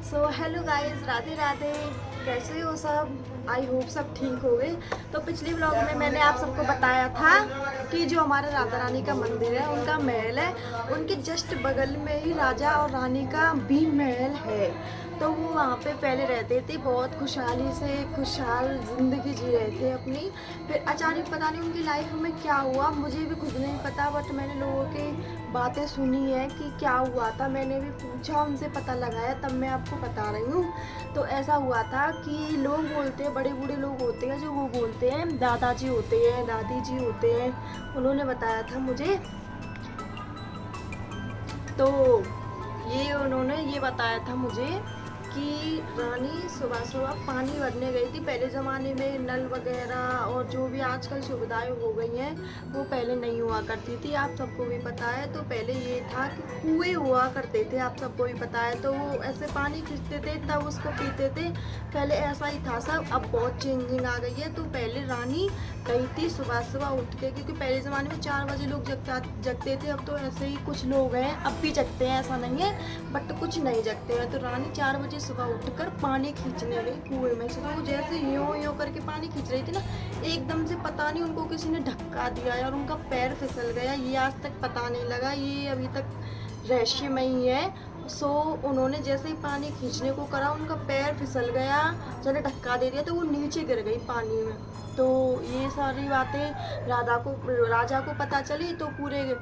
So hello guys, Radhe Radhe. कैसे हो सब? आई होप सब ठीक हो गए। तो पिछले व्लॉग में मैंने आप सबको बताया था कि जो हमारा राधा रानी का मंदिर है, उनका महल है, उनके जस्ट बगल में ही राजा और रानी का भी महल है। तो वो वहाँ पे पहले रहते थे, बहुत खुशहाली से खुशहाल ज़िंदगी जी रहे थे अपनी। फिर अचानक पता नहीं उनकी लाइफ में क्या हुआ, मुझे भी खुद नहीं पता, बट मैंने लोगों की बातें सुनी है कि क्या हुआ था। मैंने भी पूछा, उनसे पता लगाया, तब मैं आपको बता रही हूँ। तो ऐसा हुआ था कि लोग बोलते हैं, बड़े बूढ़े लोग होते हैं जो वो बोलते हैं, दादाजी होते हैं, दादी जी होते हैं, उन्होंने बताया था मुझे। तो ये उन्होंने ये बताया था मुझे कि रानी सुबह सुबह पानी भरने गई थी। पहले ज़माने में नल वगैरह और जो भी आजकल सुविधाएं हो गई हैं, वो पहले नहीं हुआ करती थी, आप सबको भी पता है। तो पहले ये था कि कुएं हुआ करते थे, आप सबको भी पता है। तो वो ऐसे पानी खींचते थे, तब उसको पीते थे। पहले ऐसा ही था सब, अब बहुत चेंजिंग आ गई है। तो पहले रानी गई थी सुबह सुबह उठ के, क्योंकि पहले ज़माने में 4 बजे लोग जगते थे। अब तो ऐसे ही कुछ लोग हैं, अब भी जगते हैं, ऐसा नहीं है, बट कुछ नहीं जगते हैं। तो रानी 4 बजे सुबह उठकर पानी खींचने गई कुएं में से। तो जैसे यों यों करके पानी खींच रही थी ना, एकदम से पता नहीं उनको किसी ने धक्का दिया और उनका पैर फिसल गया। ये आज तक पता नहीं लगा, ये अभी तक रहस्यमय ही है। सो उन्होंने जैसे ही पानी खींचने को करा, उनका पैर फिसल गया, जैसे धक्का दे दिया, तो वो नीचे गिर गई पानी में। तो ये सारी बातें राजा को पता चली। तो पूरे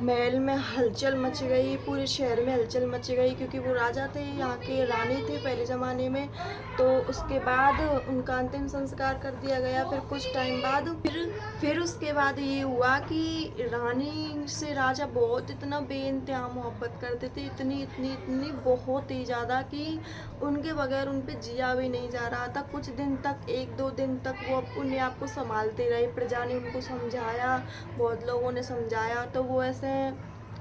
महल में हलचल मच गई, पूरे शहर में हलचल मच गई, क्योंकि वो राजा थे, यहाँ के रानी थे पहले ज़माने में। तो उसके बाद उनका अंतिम संस्कार कर दिया गया। फिर कुछ टाइम बाद फिर उसके बाद ये हुआ कि रानी से राजा बहुत इतना बेइंतहा मोहब्बत करते थे, इतनी इतनी इतनी बहुत ही ज़्यादा कि उनके बगैर उन पे जिया भी नहीं जा रहा था। कुछ दिन तक, 1-2 दिन तक वो अपने आप को संभालते रहे। प्रजा ने उनको समझाया, बहुत लोगों ने समझाया, तो वो ऐसे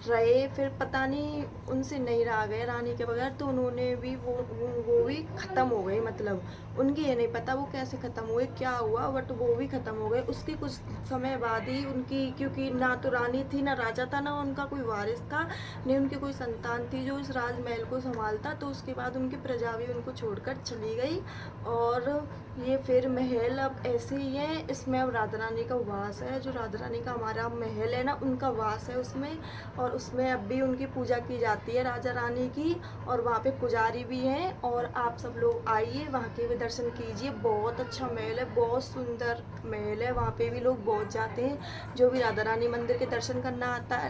रहे। फिर पता नहीं उनसे नहीं रहा गए रानी के बगैर, तो उन्होंने भी वो भी ख़त्म हो गए। मतलब उनकी ये नहीं पता वो कैसे ख़त्म हुए, क्या हुआ, बट वो भी ख़त्म हो गए। उसके कुछ समय बाद ही उनकी, क्योंकि ना तो रानी थी ना राजा था, ना उनका कोई वारिस था, नहीं उनकी कोई संतान थी जो इस राजमहल को संभालता। तो उसके बाद उनकी प्रजा भी उनको छोड़कर चली गई। और ये फिर महल अब ऐसे ही है, इसमें अब राधा रानी का वास है। जो राधा रानी का हमारा महल है ना, उनका वास है उसमें। और उसमें अब भी उनकी पूजा की जाती है, राजा रानी की। और वहाँ पे पुजारी भी हैं। और आप सब लोग आइए, वहाँ के भी दर्शन कीजिए। बहुत अच्छा महल है, बहुत सुंदर महल है। वहाँ पे भी लोग बहुत जाते हैं, जो भी राधा रानी मंदिर के दर्शन करना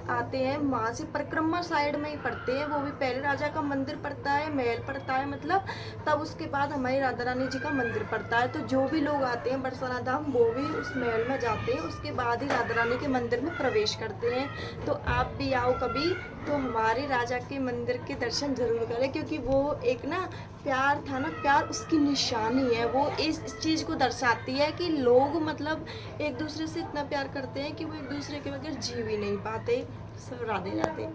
आते हैं। वहाँ से परिक्रमा साइड में ही पड़ते हैं, वो भी पहले राजा का मंदिर पड़ता है, महल पड़ता है मतलब, तब उसके बाद हमारी राधा रानी जी का मंदिर पड़ता है। तो जो भी लोग आते हैं बरसाना धाम, वो भी उस महल में जाते हैं, उसके बाद ही राधा रानी के मंदिर में प्रवेश करते हैं। तो आप भी आओ कभी, तो हमारे राजा के मंदिर के दर्शन जरूर करें, क्योंकि वो एक ना प्यार था ना, प्यार उसकी निशानी है। वो इस चीज़ को दर्शाती है कि लोग मतलब एक दूसरे से इतना प्यार करते हैं कि वो एक दूसरे के बगैर जी भी नहीं पाते। सब राधे राधे।